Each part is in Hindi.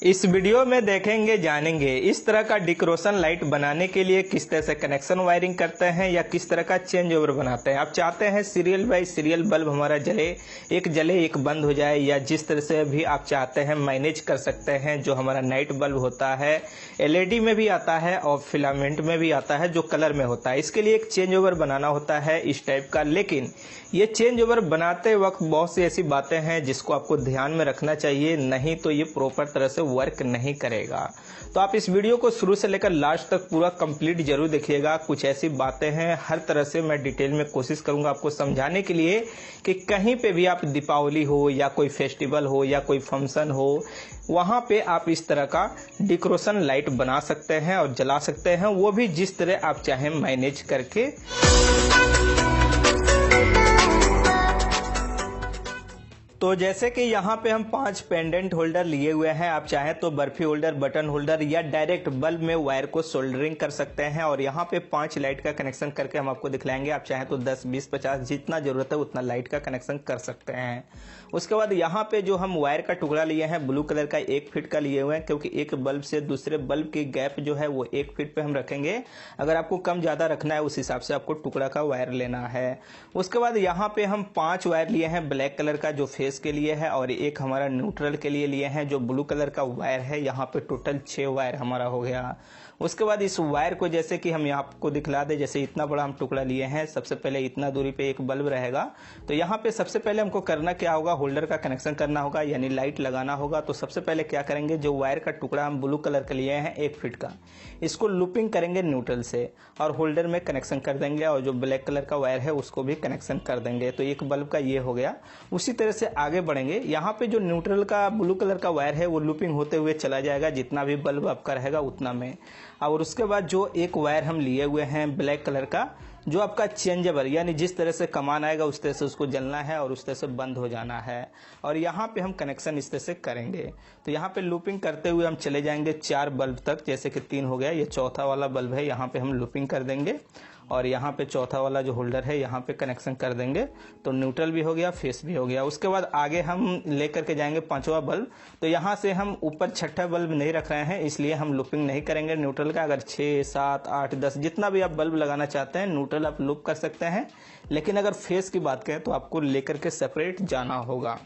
इस वीडियो में देखेंगे जानेंगे इस तरह का डेकोरेशन लाइट बनाने के लिए किस तरह से कनेक्शन वायरिंग करते हैं या किस तरह का चेंज ओवर बनाते हैं। आप चाहते हैं सीरियल बाय सीरियल बल्ब हमारा जले एक बंद हो जाए, या जिस तरह से भी आप चाहते हैं मैनेज कर सकते हैं। जो हमारा नाइट बल्ब होता है एलईडी में भी आता है और फिलामेंट में भी आता है, जो कलर में होता है। इसके लिए एक चेंज ओवर बनाना होता है इस टाइप का। लेकिन ये चेंज ओवर बनाते वक्त बहुत सी ऐसी बातें हैं जिसको आपको ध्यान में रखना चाहिए, नहीं तो ये प्रॉपर तरह से वर्क नहीं करेगा। तो आप इस वीडियो को शुरू से लेकर लास्ट तक पूरा कंप्लीट जरूर देखिएगा। कुछ ऐसी बातें हैं, हर तरह से मैं डिटेल में कोशिश करूंगा आपको समझाने के लिए कि कहीं पे भी आप दीपावली हो या कोई फेस्टिवल हो या कोई फंक्शन हो, वहां पे आप इस तरह का डेकोरेशन लाइट बना सकते हैं और जला सकते हैं, वो भी जिस तरह आप चाहें मैनेज करके। तो जैसे कि यहाँ पे हम 5 पेंडेंट होल्डर लिए हुए हैं। आप चाहें तो बर्फी होल्डर, बटन होल्डर या डायरेक्ट बल्ब में वायर को सोल्डरिंग कर सकते हैं। और यहाँ पे 5 लाइट का कनेक्शन करके हम आपको दिखलाएंगे। आप चाहें तो 10, 20, 50 जितना जरूरत है उतना लाइट का कनेक्शन कर सकते हैं। उसके बाद यहाँ पे जो हम वायर का टुकड़ा लिए हैं ब्लू कलर का 1 फीट का लिए हुए हैं, क्योंकि एक बल्ब से दूसरे बल्ब की गैप जो है वो 1 फीट पे हम रखेंगे। अगर आपको कम ज्यादा रखना है उस हिसाब से आपको टुकड़ा का वायर लेना है। उसके बाद यहाँ पे हम 5 वायर लिए हैं ब्लैक कलर का, जो फेस के लिए है, और एक हमारा न्यूट्रल के लिए लिए हैं जो ब्लू कलर का वायर है। यहाँ पे टोटल 6 वायर हमारा हो गया। उसके बाद इस वायर को जैसे कि हम यहाँ आपको दिखला दे, जैसे इतना बड़ा हम टुकड़ा लिए हैं, सबसे पहले इतना दूरी पे एक बल्ब रहेगा। तो यहाँ पे सबसे पहले हमको करना क्या होगा, होल्डर का कनेक्शन करना होगा, यानी लाइट लगाना होगा। तो सबसे पहले क्या करेंगे, जो वायर का टुकड़ा हम ब्लू कलर के लिए हैं 1 फीट का, इसको लूपिंग करेंगे न्यूट्रल से और होल्डर में कनेक्शन कर देंगे, और जो ब्लैक कलर का वायर है उसको भी कनेक्शन कर देंगे। तो एक बल्ब का ये हो गया। उसी तरह से आगे बढ़ेंगे। यहाँ पे जो न्यूट्रल का ब्लू कलर का वायर है वो लूपिंग होते हुए चला जाएगा, जितना भी बल्ब आपका रहेगा उतना में। और उसके बाद जो एक वायर हम लिए हुए हैं ब्लैक कलर का, जो आपका चेंजेबल, यानी जिस तरह से कमान आएगा उस तरह से उसको जलना है और उस तरह से बंद हो जाना है। और यहाँ पे हम कनेक्शन इस तरह से करेंगे। तो यहाँ पे लूपिंग करते हुए हम चले जाएंगे 4 बल्ब तक, जैसे कि 3 हो गया, ये चौथा वाला बल्ब है, यहाँ पे हम लूपिंग कर देंगे। और यहाँ पे चौथा वाला जो होल्डर है यहाँ पे कनेक्शन कर देंगे। तो न्यूट्रल भी हो गया, फेस भी हो गया। उसके बाद आगे हम लेकर के जाएंगे 5वां बल्ब। तो यहाँ से हम ऊपर 6ठा बल्ब नहीं रख रहे हैं, इसलिए हम लूपिंग नहीं करेंगे न्यूट्रल का। अगर 6, 7, 8, 10 जितना भी आप बल्ब लगाना चाहते हैं न्यूट्रल आप लूप कर सकते हैं। लेकिन अगर फेस की बात करें तो आपको लेकर के सेपरेट जाना होगा।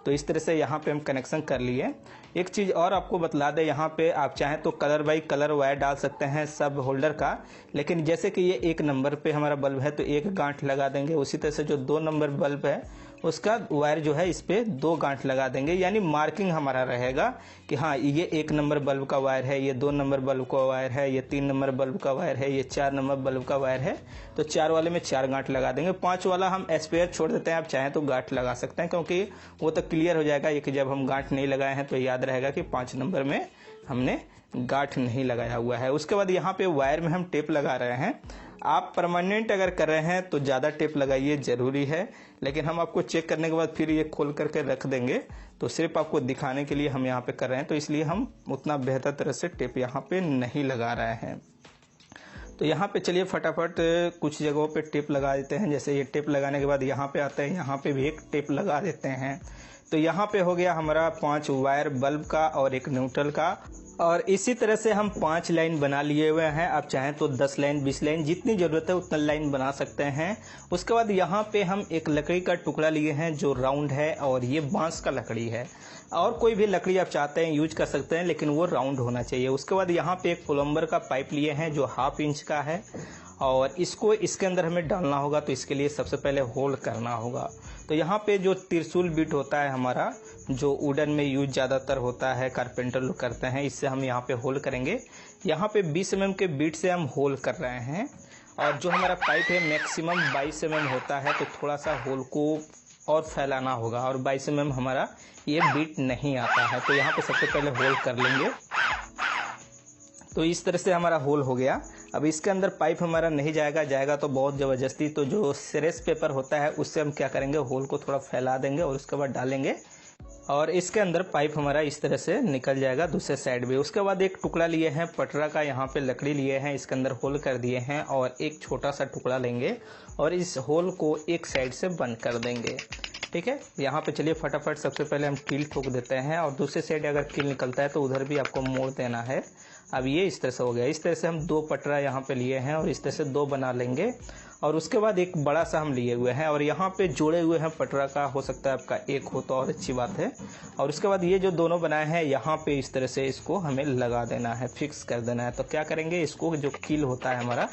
तो इस तरह से यहाँ पे हम कनेक्शन कर लिए। एक चीज और आपको बतला दे, यहाँ पे आप चाहें तो कलर बाई कलर वायर डाल सकते हैं सब होल्डर का। लेकिन जैसे कि ये 1 नंबर पे हमारा बल्ब है तो 1 गांठ लगा देंगे। उसी तरह से जो 2 नंबर बल्ब है उसका वायर जो है इस पे 2 गांठ लगा देंगे, यानी मार्किंग हमारा रहेगा कि हाँ ये 1 नंबर बल्ब का वायर है, ये 2 नंबर बल्ब का वायर है, ये 3 नंबर बल्ब का वायर है, ये 4 नंबर बल्ब का वायर है। तो 4 वाले में 4 गांठ लगा देंगे। 5 वाला हम स्पेयर छोड़ देते हैं, आप चाहें तो गांठ लगा सकते हैं, क्योंकि वो तो क्लियर हो जाएगा कि जब हम गांठ नहीं लगाए हैं तो याद रहेगा कि 5 नंबर में हमने गांठ नहीं लगाया हुआ है। उसके बाद यहाँ पे वायर में हम टेप लगा रहे हैं। आप परमानेंट अगर कर रहे हैं तो ज्यादा टेप लगाइए, जरूरी है। लेकिन हम आपको चेक करने के बाद फिर ये खोल करके रख देंगे। तो सिर्फ आपको दिखाने के लिए हम यहाँ पे कर रहे हैं, तो इसलिए हम उतना बेहतर तरह से टेप यहाँ पे नहीं लगा रहे हैं। तो यहाँ पे चलिए फटाफट कुछ जगहों पे टेप लगा देते हैं। जैसे ये टेप लगाने के बाद यहाँ पे आते हैं, यहाँ पे भी एक टेप लगा देते हैं। तो यहाँ पे हो गया हमारा 5 वायर बल्ब का और 1 न्यूट्रल का। और इसी तरह से हम 5 लाइन बना लिए हुए हैं। आप चाहें तो 10 लाइन, 20 लाइन, जितनी जरूरत है उतना लाइन बना सकते हैं। उसके बाद यहाँ पे हम एक लकड़ी का टुकड़ा लिए हैं जो राउंड है, और ये बांस का लकड़ी है। और कोई भी लकड़ी आप चाहते हैं यूज कर सकते हैं, लेकिन वो राउंड होना चाहिए। उसके बाद यहाँ पे एक प्लम्बर का पाइप लिए हैं जो 1/2 इंच का है, और इसको इसके अंदर हमें डालना होगा। तो इसके लिए सबसे पहले होल करना होगा। तो यहाँ पे जो त्रिशूल बीट होता है हमारा, जो वुडन में यूज ज्यादातर होता है, कारपेंटर लोग करते हैं, इससे हम यहाँ पे होल करेंगे। यहाँ पे 20 mm के बीट से हम होल कर रहे हैं। और जो हमारा पाइप है मैक्सिमम 22 mm होता है, तो थोड़ा सा होल को और फैलाना होगा। और 22 mm हमारा ये बीट नहीं आता है। तो यहाँ पे सबसे पहले होल कर लेंगे। तो इस तरह से हमारा होल हो गया। अब इसके अंदर पाइप हमारा नहीं जाएगा तो बहुत जबरदस्ती। तो जो सेरेस पेपर होता है उससे हम क्या करेंगे, होल को थोड़ा फैला देंगे और उसके बाद डालेंगे, और इसके अंदर पाइप हमारा इस तरह से निकल जाएगा दूसरे साइड भी। उसके बाद एक टुकड़ा लिए हैं पटरा का, यहाँ पे लकड़ी लिए हैं, इसके अंदर होल कर दिए हैं, और एक छोटा सा टुकड़ा लेंगे और इस होल को एक साइड से बंद कर देंगे। ठीक है। यहाँ पे चलिए फटाफट सबसे पहले हम कील ठोक देते हैं और दूसरे साइड अगर कील निकलता है तो उधर भी आपको मोड़ देना है। अब ये इस तरह से हो गया। इस तरह से हम 2 पटरा यहाँ पे लिए हैं और इस तरह से 2 बना लेंगे और उसके बाद एक बड़ा सा हम लिए हुए हैं और यहाँ पे जोड़े हुए हैं पटरा का, हो सकता है आपका एक हो तो और अच्छी बात है। और उसके बाद ये जो दोनों बनाए हैं यहाँ पे इस तरह से इसको हमें लगा देना है, फिक्स कर देना है। तो क्या करेंगे, इसको जो कील होता है हमारा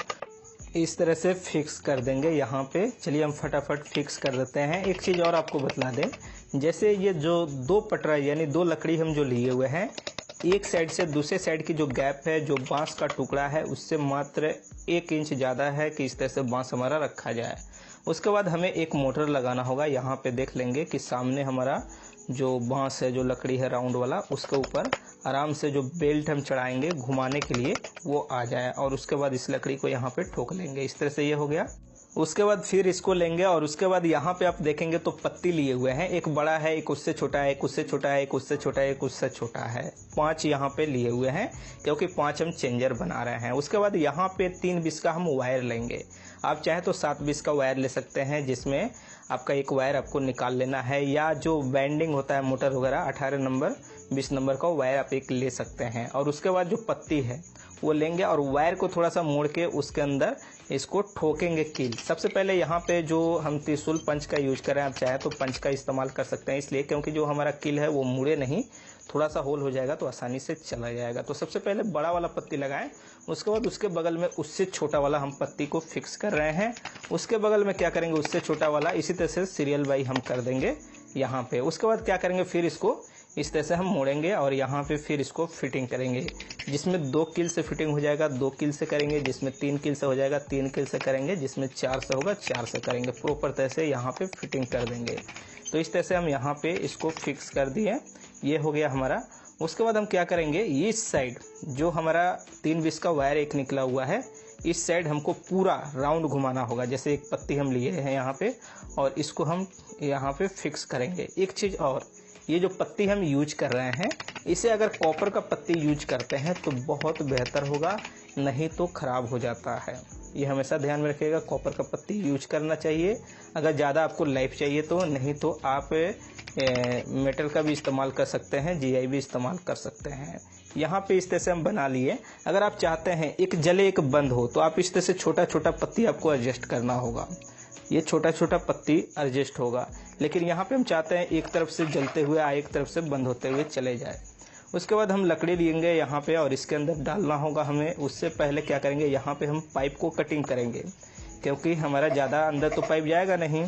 इस तरह से फिक्स कर देंगे यहाँ पे। चलिए हम फटाफट फिक्स कर देते हैं। एक चीज़ और आपको बतला दें, जैसे ये जो 2 पटरा यानी 2 लकड़ी हम जो लिए हुए हैं, एक साइड से दूसरे साइड की जो गैप है, जो बांस का टुकड़ा है उससे मात्र 1 इंच ज़्यादा है कि इस तरह से बांस हमारा रखा जाए। उसके बाद हमें एक मोटर लगाना होगा। यहाँ पे देख लेंगे कि सामने हमारा जो बांस है, जो लकड़ी है राउंड वाला, उसके ऊपर आराम से जो बेल्ट हम चढ़ाएंगे घुमाने के लिए वो आ जाए और उसके बाद इस लकड़ी को यहाँ पे ठोक लेंगे। इस तरह से ये हो गया। उसके बाद फिर इसको लेंगे और उसके बाद यहाँ पे आप देखेंगे तो पत्ती लिए हुए हैं, एक बड़ा है, एक उससे छोटा है, एक उससे छोटा है, एक उससे छोटा है, एक उससे छोटा है। 5 यहाँ पे लिए हुए हैं क्योंकि 5 हम चेंजर बना रहे हैं। उसके बाद यहाँ पे 3 बीस का हम वायर लेंगे। आप चाहे तो 7 बीस का वायर ले सकते हैं, जिसमें आपका एक वायर आपको निकाल लेना है, या जो वाइंडिंग होता है मोटर वगैरह 18 नंबर 20 नंबर का वायर आप एक ले सकते हैं। और उसके बाद जो पत्ती है वो लेंगे और वायर को थोड़ा सा मोड़ के उसके अंदर इसको ठोकेंगे कील। सबसे पहले यहाँ पे जो हम त्रिशूल पंच का यूज करें, आप चाहे तो पंच का इस्तेमाल कर सकते हैं, इसलिए क्योंकि जो हमारा कील है वो मुड़े नहीं, थोड़ा सा होल हो जाएगा तो आसानी से चला जाएगा। तो सबसे पहले बड़ा वाला पत्ती लगाएं, उसके बाद उसके बगल में उससे छोटा वाला हम पत्ती को फिक्स कर रहे हैं। उसके बगल में क्या करेंगे, उससे छोटा वाला, इसी तरह से सीरियल बाई हम कर देंगे यहाँ पे। उसके बाद क्या करेंगे, फिर इसको इस तरह से हम मोड़ेंगे और यहाँ पे फिर इसको फिटिंग करेंगे। जिसमें 2 कील से फिटिंग हो जाएगा 2 कील से करेंगे, जिसमें 3 कील से हो जाएगा 3 कील से करेंगे, जिसमें 4 से होगा 4 से करेंगे। प्रॉपर तरह से यहाँ पे फिटिंग कर देंगे। तो इस तरह से हम यहाँ पे इसको फिक्स कर दिए, ये हो गया हमारा। उसके बाद हम क्या करेंगे, इस साइड जो हमारा 3 बीस का वायर एक निकला हुआ है, इस साइड हमको पूरा राउंड घुमाना होगा। जैसे एक पत्ती हम लिए हैं यहाँ पे और इसको हम यहाँ पे फिक्स करेंगे। एक चीज़ और, ये जो पत्ती हम यूज कर रहे हैं, इसे अगर कॉपर का पत्ती यूज करते हैं तो बहुत बेहतर होगा, नहीं तो ख़राब हो जाता है। ये हमेशा ध्यान में रखिएगा, कॉपर का पत्ती यूज करना चाहिए अगर ज़्यादा आपको लाइफ चाहिए तो, नहीं तो आप मेटल का भी इस्तेमाल कर सकते हैं, GI भी इस्तेमाल कर सकते हैं। यहाँ पे इस तरह से हम बना लिए। अगर आप चाहते हैं एक जले एक बंद हो तो आप इस तरह से छोटा छोटा पत्ती आपको एडजस्ट करना होगा। ये छोटा छोटा पत्ती एडजस्ट होगा, लेकिन यहाँ पे हम चाहते हैं एक तरफ से जलते हुए आए, एक तरफ से बंद होते हुए चले जाए। उसके बाद हम लकड़ी लेंगे यहाँ पे और इसके अंदर डालना होगा हमें। उससे पहले क्या करेंगे, यहाँ पे हम पाइप को कटिंग करेंगे, क्योंकि हमारा ज़्यादा अंदर तो पाइप जाएगा नहीं,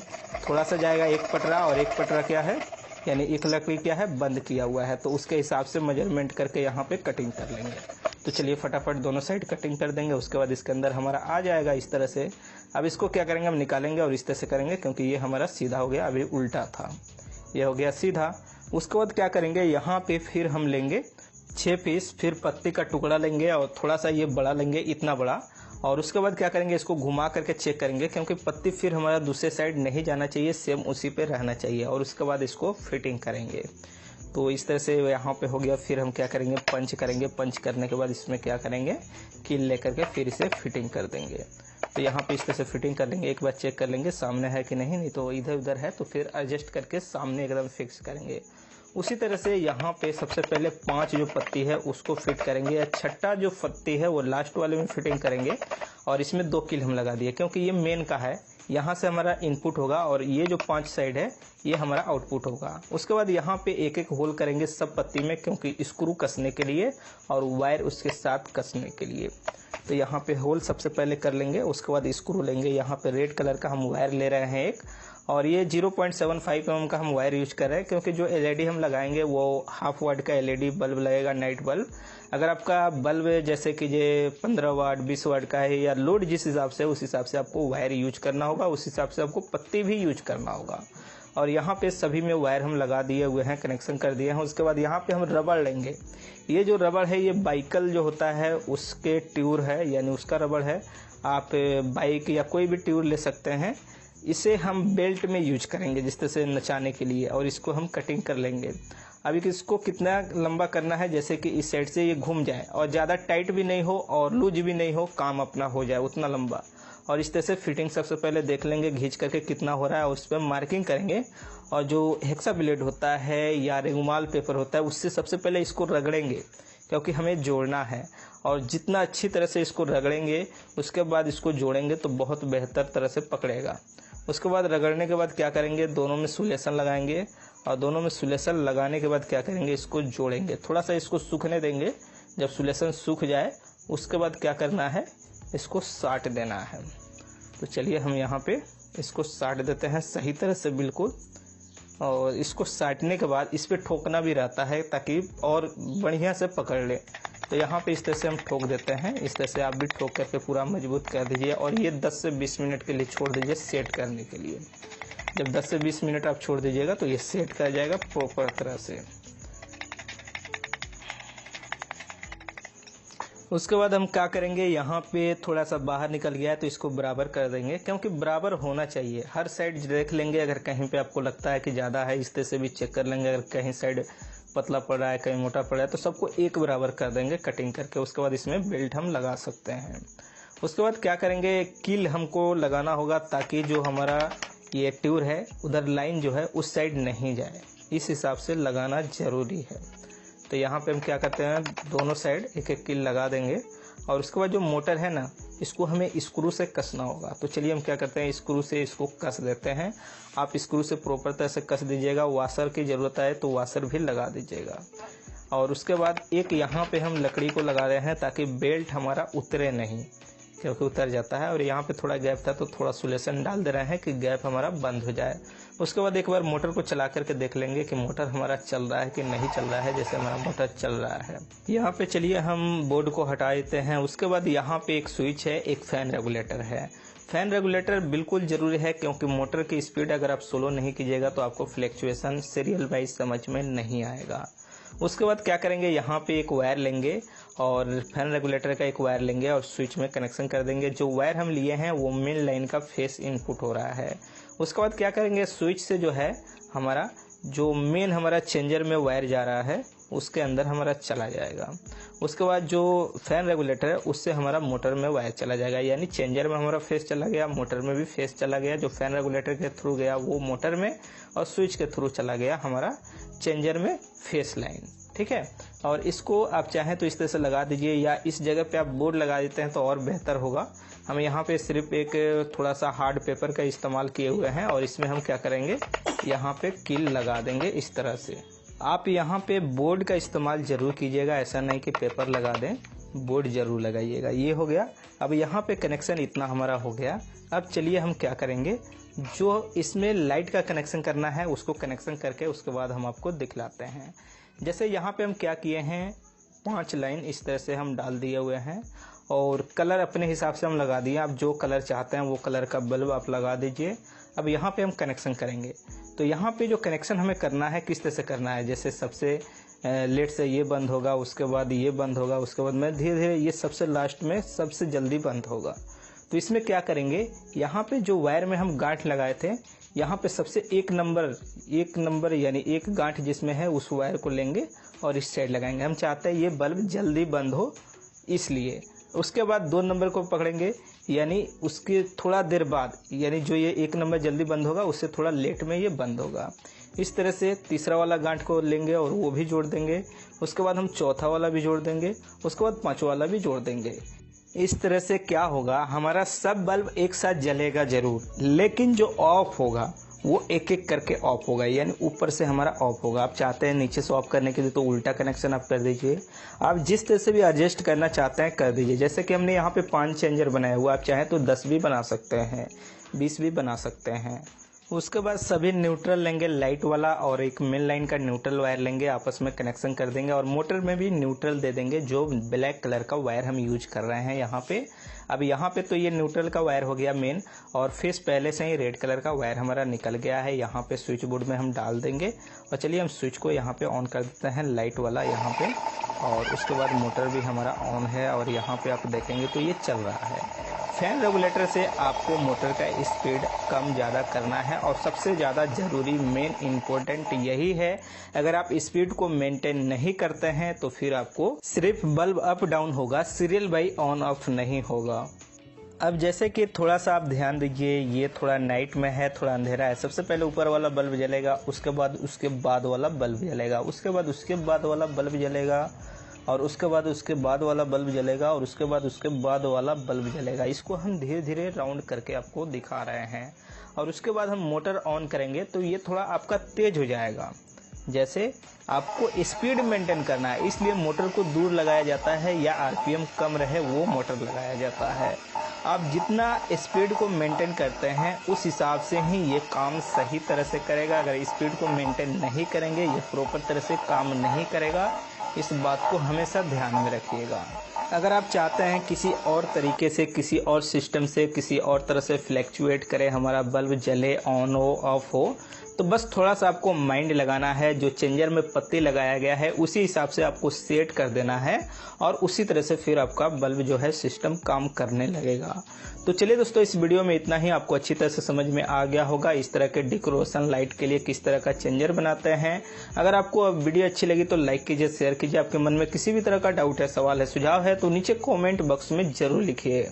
थोड़ा सा जाएगा। एक पटरा और एक पटरा क्या है, यानी एक लकड़ी क्या है, बंद किया हुआ है, तो उसके हिसाब से मेजरमेंट करके यहाँ पे कटिंग कर लेंगे। तो चलिए फटाफट दोनों साइड कटिंग कर देंगे। उसके बाद इसके अंदर हमारा आ जाएगा इस तरह से। अब इसको क्या करेंगे, हम निकालेंगे और इस तरह से करेंगे, क्योंकि ये हमारा सीधा हो गया, अभी उल्टा था, ये हो गया सीधा। उसके बाद क्या करेंगे, यहाँ पे फिर हम लेंगे 6 पीस, फिर पत्ती का टुकड़ा लेंगे और थोड़ा सा ये बड़ा लेंगे, इतना बड़ा। और उसके बाद क्या करेंगे, इसको घुमा करके चेक करेंगे, क्योंकि पत्ती फिर हमारा दूसरे साइड नहीं जाना चाहिए, सेम उसी पे रहना चाहिए। और उसके बाद इसको फिटिंग करेंगे। तो इस तरह से यहाँ पे हो गया। फिर हम क्या करेंगे, पंच करेंगे। पंच करने के बाद इसमें क्या करेंगे, कील लेकर के फिर इसे फिटिंग कर देंगे। तो यहाँ पे इस तरह से फिटिंग कर लेंगे। एक बार चेक कर लेंगे सामने है कि नहीं, नहीं तो इधर उधर है तो फिर एडजस्ट करके सामने एकदम फिक्स करेंगे। उसी तरह से यहाँ पे सबसे पहले 5 जो पत्ती है उसको फिट करेंगे, या छठा जो पत्ती है वो लास्ट वाले में फिटिंग करेंगे। और इसमें 2 कील हम लगा दिए, क्योंकि ये मेन का है, यहाँ से हमारा इनपुट होगा और ये जो 5 साइड है ये हमारा आउटपुट होगा। उसके बाद यहाँ पे एक एक होल करेंगे सब पत्ती में, क्योंकि स्क्रू कसने के लिए और वायर उसके साथ कसने के लिए। तो यहाँ पे होल सबसे पहले कर लेंगे। उसके बाद स्क्रू लेंगे। यहाँ पे रेड कलर का हम वायर ले रहे हैं एक, और ये 0.75 mm का हम वायर यूज कर रहे हैं, क्योंकि जो LED हम लगाएंगे वो हाफ वाट का LED बल्ब लगेगा, नाइट बल्ब। अगर आपका बल्ब जैसे कि ये 15 वाट 20 वाट का है, या लोड जिस हिसाब से उस हिसाब से आपको वायर यूज करना होगा, उस हिसाब से आपको पत्ती भी यूज करना होगा। और यहाँ पे सभी में वायर हम लगा दिए हुए हैं, कनेक्शन कर दिए हैं। उसके बाद यहाँ पे हम रबड़ लेंगे। ये जो रबड़ है ये बाइकल जो होता है उसके ट्यूर है, यानी उसका रबड़ है। आप बाइक या कोई भी ट्यूर ले सकते हैं। इसे हम बेल्ट में यूज करेंगे जिस तरह से नचाने के लिए, और इसको हम कटिंग कर लेंगे। अभी इसको कितना लंबा करना है, जैसे कि इस साइड से ये घूम जाए और ज़्यादा टाइट भी नहीं हो और लूज भी नहीं हो, काम अपना हो जाए उतना लंबा। और इस तरह से फिटिंग सबसे पहले देख लेंगे घींच करके कितना हो रहा है, उस पर मार्किंग करेंगे। और जो हेक्सा ब्लेड होता है या रुमाल पेपर होता है उससे सबसे पहले इसको रगड़ेंगे, क्योंकि हमें जोड़ना है। और जितना अच्छी तरह से इसको रगड़ेंगे उसके बाद इसको जोड़ेंगे तो बहुत बेहतर तरह से पकड़ेगा। उसके बाद रगड़ने के बाद क्या करेंगे, दोनों में सुलेशन लगाएंगे और दोनों में सुलेशन लगाने के बाद क्या करेंगे, इसको जोड़ेंगे। थोड़ा सा इसको सूखने देंगे, जब सुलेशन सूख जाए उसके बाद क्या करना है, इसको साट देना है। तो चलिए हम यहाँ पे इसको साट देते हैं सही तरह से बिल्कुल। और इसको साटने के बाद इस पर ठोकना भी रहता है ताकि और बढ़िया से पकड़ ले। तो यहाँ पे इस तरह से हम ठोक देते हैं। इस तरह से आप भी ठोक करके पूरा मजबूत कर दीजिए और ये 10 से 20 मिनट के लिए छोड़ दीजिए सेट करने के लिए। जब 10 से 20 मिनट आप छोड़ दीजिएगा तो ये सेट कर जाएगा प्रॉपर तरह से। उसके बाद हम क्या करेंगे, यहाँ पे थोड़ा सा बाहर निकल गया है तो इसको बराबर कर देंगे, क्योंकि बराबर होना चाहिए। हर साइड देख लेंगे, अगर कहीं पे आपको लगता है कि ज़्यादा है इस तरह से भी चेक कर लेंगे। अगर कहीं साइड पतला पड़ रहा है कहीं मोटा पड़ रहा है तो सबको एक बराबर कर देंगे कटिंग करके। उसके बाद इसमें बेल्ट हम लगा सकते हैं। उसके बाद क्या करेंगे, कील हमको लगाना होगा ताकि जो हमारा ये ट्यूर है उधर लाइन जो है उस साइड नहीं जाए, इस हिसाब से लगाना ज़रूरी है। तो यहाँ पे हम क्या करते हैं, दोनों साइड एक एक कील लगा देंगे। और उसके बाद जो मोटर है ना, इसको हमें स्क्रू से कसना होगा। तो चलिए हम क्या करते हैं, स्क्रू से इसको कस देते हैं। आप स्क्रू से प्रॉपर तरह से कस दीजिएगा। वाशर की ज़रूरत है तो वाशर भी लगा दीजिएगा। और उसके बाद एक यहाँ पे हम लकड़ी को लगा रहे हैं ताकि बेल्ट हमारा उतरे नहीं, क्योंकि उतर जाता है। और यहाँ पे थोड़ा गैप था तो थोड़ा सुलेशन डाल दे रहे हैं कि गैप हमारा बंद हो जाए। उसके बाद एक बार मोटर को चला करके देख लेंगे कि मोटर हमारा चल रहा है कि नहीं चल रहा है। जैसे हमारा मोटर चल रहा है, यहाँ पे चलिए हम बोर्ड को हटा देते हैं। उसके बाद यहाँ पे एक स्विच है, एक फैन रेगुलेटर है। फैन रेगुलेटर बिल्कुल ज़रूरी है, क्योंकि मोटर की स्पीड अगर आप स्लो नहीं कीजिएगा तो आपको फ्लैक्चुएशन सीरियल वाइज समझ में नहीं आएगा। उसके बाद क्या करेंगे, यहाँ पे एक वायर लेंगे और फैन रेगुलेटर का एक वायर लेंगे और स्विच में कनेक्शन कर देंगे। जो वायर हम लिए हैं वो मेन लाइन का फेस इनपुट हो रहा है। उसके बाद क्या करेंगे, स्विच से जो है हमारा जो मेन हमारा चेंजर में वायर जा रहा है उसके अंदर हमारा चला जाएगा। उसके बाद जो फैन रेगुलेटर है उससे हमारा मोटर में वायर चला जाएगा, यानी चेंजर में हमारा फेस चला गया, मोटर में भी फेस चला गया। जो फैन रेगुलेटर के थ्रू गया वो मोटर में, और स्विच के थ्रू चला गया हमारा चेंजर में फेस लाइन। ठीक है। और इसको आप चाहें तो इस तरह से लगा दीजिए, या इस जगह पे आप बोर्ड लगा देते हैं तो और बेहतर होगा। हम यहाँ पे सिर्फ एक थोड़ा सा हार्ड पेपर का इस्तेमाल किए हुए हैं और इसमें हम क्या करेंगे, यहाँ पे कील लगा देंगे इस तरह से। आप यहाँ पे बोर्ड का इस्तेमाल जरूर कीजिएगा, ऐसा नहीं कि पेपर लगा दें, बोर्ड जरूर लगाइएगा। ये हो गया। अब यहाँ पे कनेक्शन इतना हमारा हो गया। अब चलिए हम क्या करेंगे, जो इसमें लाइट का कनेक्शन करना है उसको कनेक्शन करके उसके बाद हम आपको दिखलाते हैं। जैसे यहाँ पे हम क्या किए हैं, 5 लाइन इस तरह से हम डाल दिए हुए हैं और कलर अपने हिसाब से हम लगा दिए। आप जो कलर चाहते हैं वो कलर का बल्ब आप लगा दीजिए। अब यहाँ पे हम कनेक्शन करेंगे। तो यहाँ पे जो कनेक्शन हमें करना है किस तरह से करना है, जैसे सबसे लेट से ये बंद होगा, उसके बाद ये बंद होगा, उसके बाद में धीरे धीरे ये सबसे लास्ट में सबसे जल्दी बंद होगा। तो इसमें क्या करेंगे, यहाँ पे जो वायर में हम गांठ लगाए थे, यहाँ पे सबसे एक नंबर यानी एक गांठ जिसमें है उस वायर को लेंगे और इस साइड लगाएंगे। हम चाहते हैं ये बल्ब जल्दी बंद हो इसलिए। उसके बाद 2 नंबर को पकड़ेंगे, यानी उसके थोड़ा देर बाद, यानी जो ये 1 नंबर जल्दी बंद होगा उससे थोड़ा लेट में ये बंद होगा। इस तरह से तीसरा वाला गांठ को लेंगे और वो भी जोड़ देंगे। उसके बाद हम चौथा वाला भी जोड़ देंगे, उसके बाद 5वां वाला भी जोड़ देंगे। इस तरह से क्या होगा, हमारा सब बल्ब एक साथ जलेगा जरूर, लेकिन जो ऑफ होगा वो एक एक करके ऑफ होगा, यानी ऊपर से हमारा ऑफ होगा। आप चाहते हैं नीचे से ऑफ करने के लिए तो उल्टा कनेक्शन आप कर दीजिए। आप जिस तरह से भी एडजस्ट करना चाहते हैं कर दीजिए। जैसे कि हमने यहाँ पे 5 चेंजर बनाया हुआ, आप चाहें तो 10 भी बना सकते हैं, 20 भी बना सकते हैं। उसके बाद सभी न्यूट्रल लेंगे, लाइट वाला और एक मेन लाइन का न्यूट्रल वायर लेंगे, आपस में कनेक्शन कर देंगे और मोटर में भी न्यूट्रल दे देंगे, जो ब्लैक कलर का वायर हम यूज कर रहे हैं यहाँ पे। अब यहाँ पे तो ये न्यूट्रल का वायर हो गया मेन, और फेस पहले से ही रेड कलर का वायर हमारा निकल गया है। यहाँ पे स्विच बोर्ड में हम डाल देंगे और चलिए हम स्विच को यहाँ पे ऑन कर देते हैं, लाइट वाला यहाँ पे। और उसके बाद मोटर भी हमारा ऑन है और यहाँ पे आप देखेंगे तो ये चल रहा है। फैन रेगुलेटर से आपको मोटर का स्पीड कम ज़्यादा करना है और सबसे ज़्यादा ज़रूरी मेन इम्पोर्टेंट यही है। अगर आप स्पीड को मेंटेन नहीं करते हैं तो फिर आपको सिर्फ बल्ब अप डाउन होगा, सीरियल बाई ऑन ऑफ नहीं होगा। अब जैसे कि थोड़ा सा आप ध्यान दीजिए, ये थोड़ा नाइट में है, थोड़ा अंधेरा है। सबसे पहले ऊपर वाला बल्ब जलेगा, उसके बाद वाला बल्ब जलेगा, उसके बाद वाला बल्ब जलेगा, और उसके बाद वाला बल्ब जलेगा, और उसके बाद वाला बल्ब जलेगा। इसको हम धीरे धीरे राउंड करके आपको दिखा रहे हैं। और उसके बाद हम मोटर ऑन करेंगे तो ये थोड़ा आपका तेज हो जाएगा। जैसे आपको स्पीड मेंटेन करना है, इसलिए मोटर को दूर लगाया जाता है, या आरपीएम कम रहे वो मोटर लगाया जाता है। आप जितना स्पीड को मेंटेन करते हैं उस हिसाब से ही ये काम सही तरह से करेगा। अगर स्पीड को मेंटेन नहीं करेंगे, ये प्रॉपर तरह से काम नहीं करेगा। इस बात को हमेशा ध्यान में रखिएगा। अगर आप चाहते हैं किसी और तरीके से, किसी और सिस्टम से, किसी और तरह से फ्लैक्चुएट करे, हमारा बल्ब जले, ऑन हो, ऑफ हो, तो बस थोड़ा सा आपको माइंड लगाना है। जो चेंजर में पत्ती लगाया गया है उसी हिसाब से आपको सेट कर देना है, और उसी तरह से फिर आपका बल्ब जो है सिस्टम काम करने लगेगा। तो चलिए दोस्तों, इस वीडियो में इतना ही। आपको अच्छी तरह से समझ में आ गया होगा इस तरह के डेकोरेशन लाइट के लिए किस तरह का चेंजर बनाते हैं। अगर आपको वीडियो अच्छी लगी तो लाइक कीजिए, शेयर कीजिए। आपके मन में किसी भी तरह का डाउट है, सवाल है, सुझाव है तो नीचे कॉमेंट बॉक्स में जरूर लिखिए।